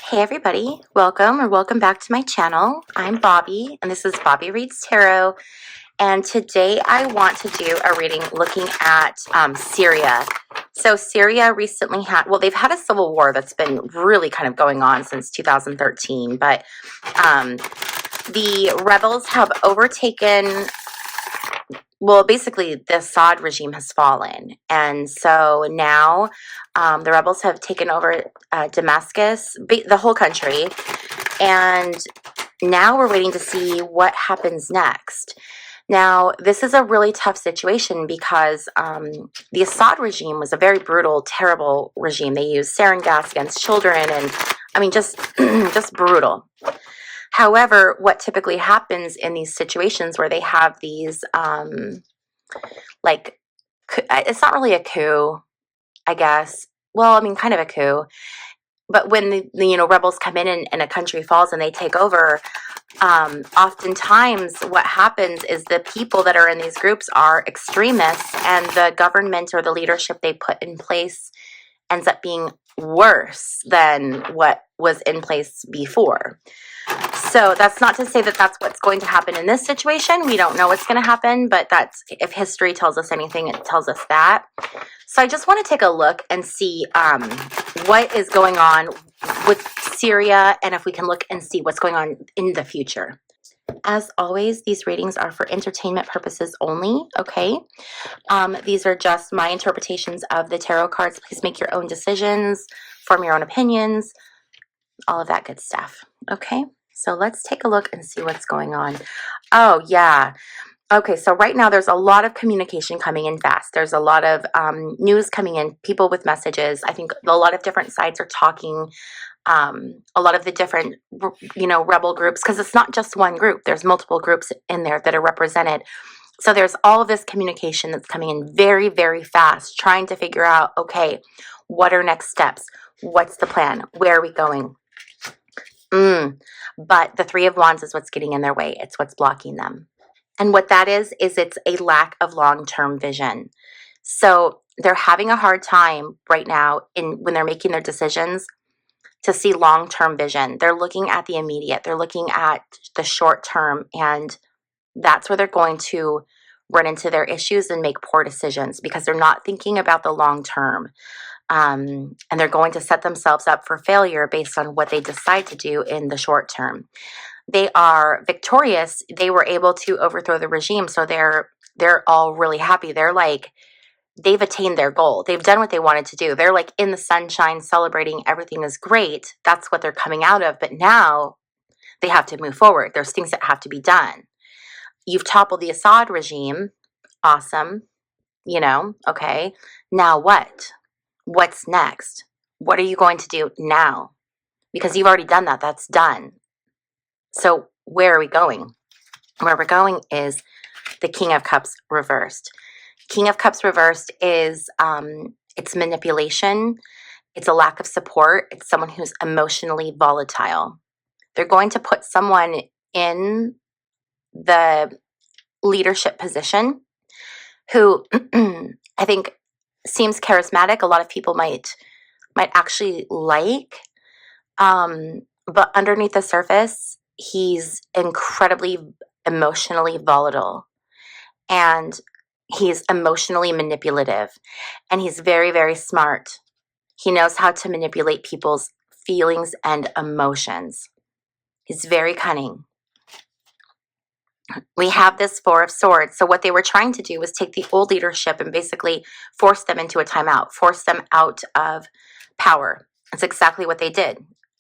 Hey everybody, welcome back to my channel. I'm Bobby and this is Bobby Reads Tarot, and today I want to do a reading looking at Syria. So Syria recently they've had a civil war that's been really kind of going on since 2013, but the rebels have overtaken. Well, basically, the Assad regime has fallen. And so now the rebels have taken over Damascus, the whole country. And now we're waiting to see what happens next. Now, this is a really tough situation because the Assad regime was a very brutal, terrible regime. They used sarin gas against children and, I mean, just, just brutal. However, what typically happens in these situations where they have these, like, it's not really a coup, I guess. Well, I mean, kind of a coup. But when the rebels come in and a country falls and they take over, oftentimes what happens is the people that are in these groups are extremists, and the government or the leadership they put in place ends up being worse than what was in place before. So that's not to say that that's what's going to happen in this situation. We don't know what's going to happen, but that's, if history tells us anything, it tells us that. So I just want to take a look and see what is going on with Syria, and if we can look and see what's going on in the future. As always, these readings are for entertainment purposes only, okay? These are just my interpretations of the tarot cards. Please make your own decisions, form your own opinions, all of that good stuff, okay? So let's take a look and see what's going on. Oh, yeah. Okay, so right now there's a lot of communication coming in fast. There's a lot of news coming in, people with messages. I think a lot of different sides are talking. A lot of the different, rebel groups, because it's not just one group. There's multiple groups in there that are represented. So there's all of this communication that's coming in very, very fast, trying to figure out, okay, what are next steps? What's the plan? Where are we going? But the Three of Wands is what's getting in their way. It's what's blocking them. And what that is it's a lack of long-term vision. So they're having a hard time right now when they're making their decisions to see long-term vision. They're looking at the immediate. They're looking at the short term, and that's where they're going to run into their issues and make poor decisions because they're not thinking about the long term. And they're going to set themselves up for failure based on what they decide to do in the short term. They are victorious. They were able to overthrow the regime, so they're all really happy. They're like, they've attained their goal. They've done what they wanted to do. They're like in the sunshine, celebrating everything is great. That's what they're coming out of. But now they have to move forward. There's things that have to be done. You've toppled the Assad regime. Awesome. Okay. Now what? What's next? What are you going to do now? Because you've already done that. That's done. So where are we going? Where we're going is the King of Cups reversed. King of Cups reversed is it's manipulation. It's a lack of support. It's someone who's emotionally volatile. They're going to put someone in the leadership position who I think seems charismatic. A lot of people might actually like, but underneath the surface, he's incredibly emotionally volatile, and he's emotionally manipulative, and he's very, very smart. He knows how to manipulate people's feelings and emotions. He's very cunning. We have this Four of Swords. So what they were trying to do was take the old leadership and basically force them into a timeout, force them out of power. That's exactly what they did.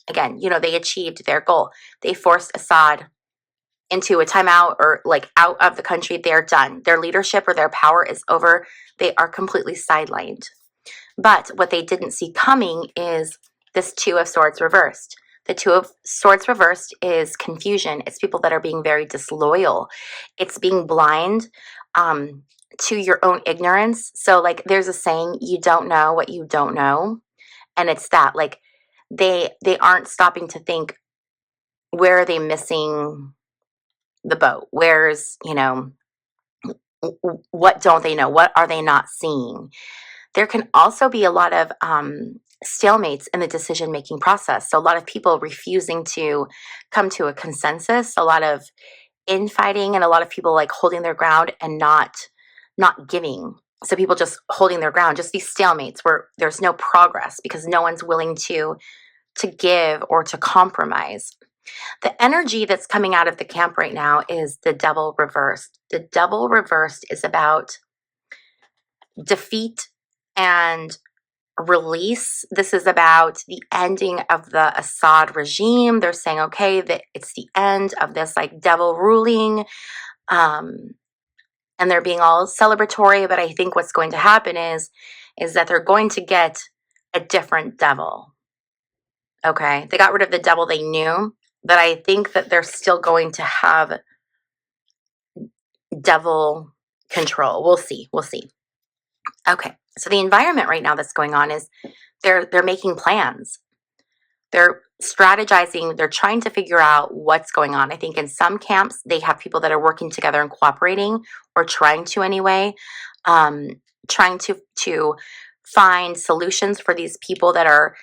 Again, they achieved their goal. They forced Assad into a timeout, or like out of the country. They're done. Their leadership or their power is over. They are completely sidelined. But what they didn't see coming is this Two of Swords reversed. The Two of Swords reversed is confusion. It's people that are being very disloyal. It's being blind to your own ignorance. So like there's a saying, you don't know what you don't know. And it's that, like, they aren't stopping to think, where are they missing the boat? Where's, what don't they know? What are they not seeing? There can also be a lot of stalemates in the decision-making process. So a lot of people refusing to come to a consensus, a lot of infighting, and a lot of people like holding their ground and not giving. So people just holding their ground, just these stalemates where there's no progress because no one's willing to give or to compromise. The energy that's coming out of the camp right now is the devil reversed. The devil reversed is about defeat and release. This is about the ending of the Assad regime. They're saying, okay, that it's the end of this like devil ruling. And they're being all celebratory, but I think what's going to happen is that they're going to get a different devil. Okay. They got rid of the devil they knew, but I think that they're still going to have devil control. We'll see. We'll see. Okay. So the environment right now that's going on is they're making plans. They're strategizing. They're trying to figure out what's going on. I think in some camps, they have people that are working together and cooperating, or trying to anyway, trying to find solutions for these people that are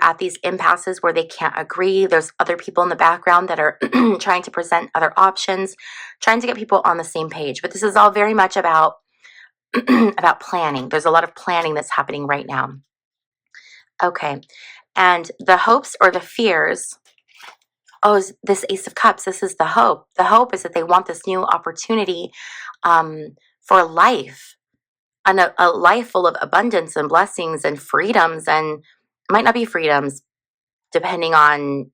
at these impasses where they can't agree. There's other people in the background that are trying to present other options, trying to get people on the same page. But this is all very much about about planning. There's a lot of planning that's happening right now. Okay. And the hopes or the fears, oh, this Ace of Cups, this is the hope. The hope is that they want this new opportunity for life, and a life full of abundance and blessings and freedoms. And it might not be freedoms depending on,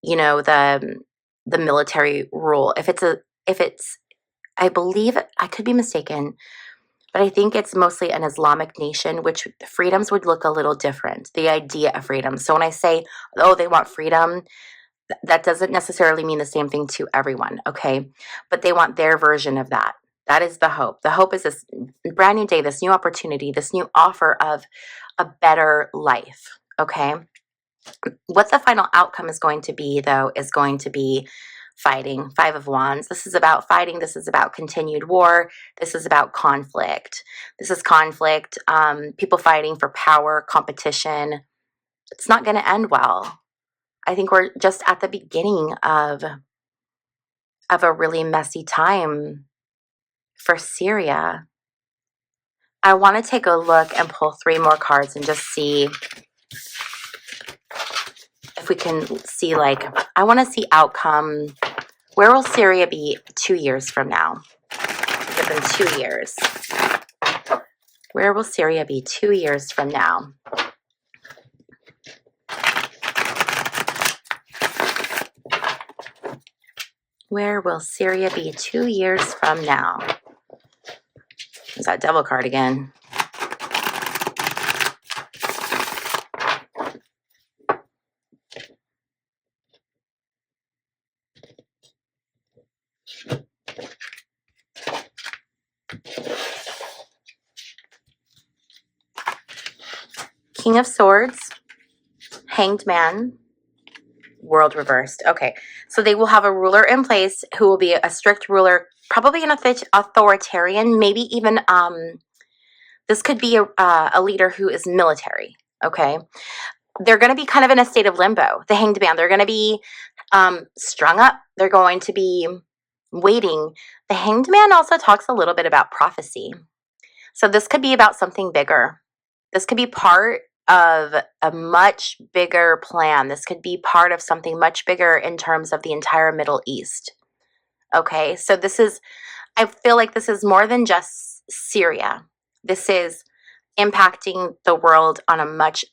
the military rule. If it's, I believe, I could be mistaken, but I think it's mostly an Islamic nation, which freedoms would look a little different, the idea of freedom. So when I say, oh, they want freedom, that doesn't necessarily mean the same thing to everyone, okay? But they want their version of that. That is the hope. The hope is this brand new day, this new opportunity, this new offer of a better life, okay? What the final outcome is going to be, though, is going to be fighting. Five of Wands. This is about fighting. This is about continued war. This is about conflict. This is conflict, people fighting for power, competition. It's not going to end well. I think we're just at the beginning of a really messy time for Syria. I want to take a look and pull 3 more cards and just see if we can see, like, I want to see outcome. Where will Syria be 2 years from now? Give them 2 years. Where will Syria be 2 years from now? Where will Syria be 2 years from now? There's that devil card again. King of Swords, Hanged Man, World reversed. Okay, so they will have a ruler in place who will be a strict ruler, probably an authoritarian, maybe even this could be a leader who is military. Okay, they're going to be kind of in a state of limbo. The Hanged Man, they're going to be strung up. They're going to be waiting. The Hanged Man also talks a little bit about prophecy. So this could be about something bigger. This could be part of a much bigger plan. This could be part of something much bigger in terms of the entire Middle East. Okay, so I feel like this is more than just Syria. This is impacting the world on a much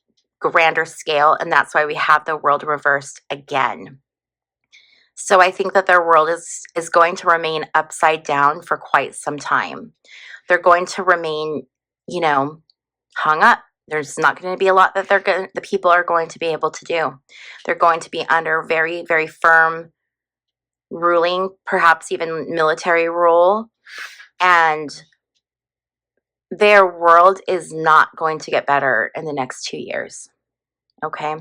grander scale, and that's why we have the world reversed again. So I think that their world is going to remain upside down for quite some time. They're going to remain, hung up. There's not going to be a lot that the people are going to be able to do. They're going to be under very, very firm ruling, perhaps even military rule, and their world is not going to get better in the next 2 years. Okay,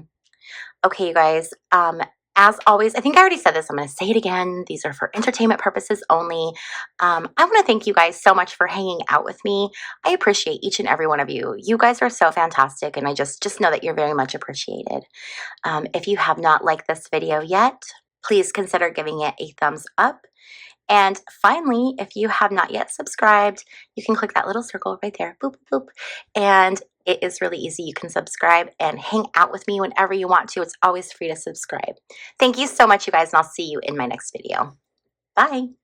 you guys. As always, I think I already said this. I'm going to say it again. These are for entertainment purposes only. I want to thank you guys so much for hanging out with me. I appreciate each and every one of you. You guys are so fantastic, and I just know that you're very much appreciated. If you have not liked this video yet, please consider giving it a thumbs up. And finally, if you have not yet subscribed, you can click that little circle right there, boop, boop, boop. And it is really easy. You can subscribe and hang out with me whenever you want to. It's always free to subscribe. Thank you so much, you guys, and I'll see you in my next video. Bye.